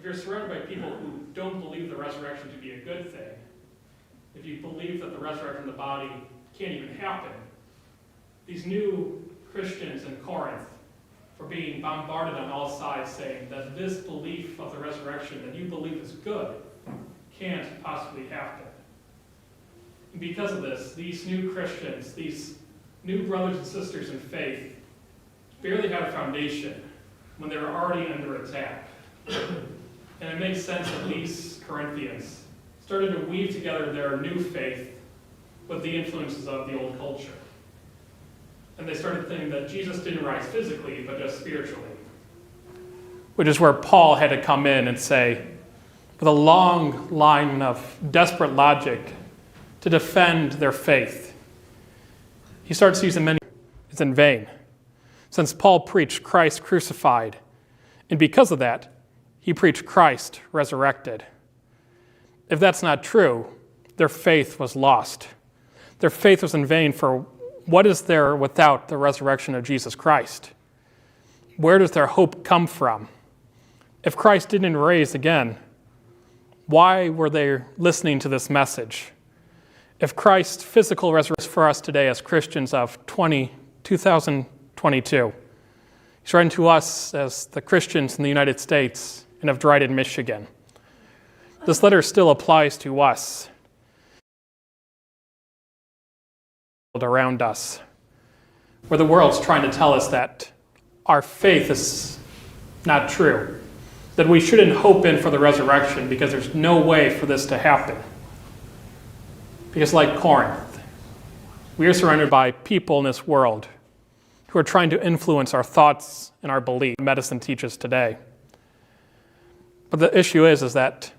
if you're surrounded by people who don't believe the resurrection to be a good thing, if you believe that the resurrection of the body can't even happen, these new Christians in Corinth were being bombarded on all sides saying that this belief of the resurrection that you believe is good can't possibly happen. And because of this, these new Christians, these new brothers and sisters in faith, barely had a foundation when they were already under attack. And it makes sense that these Corinthians started to weave together their new faith with the influences of the old culture. And they started thinking that Jesus didn't rise physically, but just spiritually. Which is where Paul had to come in and say, with a long line of desperate logic, to defend their faith. He starts using many words in vain, since Paul preached Christ crucified, and because of that, he preached Christ resurrected. If that's not true, their faith was lost. Their faith was in vain, for what is there without the resurrection of Jesus Christ? Where does their hope come from? If Christ didn't rise again, why were they listening to this message? If Christ's physical resurrection for us today as Christians of 2022, he's writing to us as the Christians in the United States and of Dryden, Michigan. This letter still applies to us around us, where the world's trying to tell us that our faith is not true, that we shouldn't hope in for the resurrection because there's no way for this to happen. Because like Corinth, we are surrounded by people in this world who are trying to influence our thoughts and our beliefs. Medicine teaches today. But the issue is that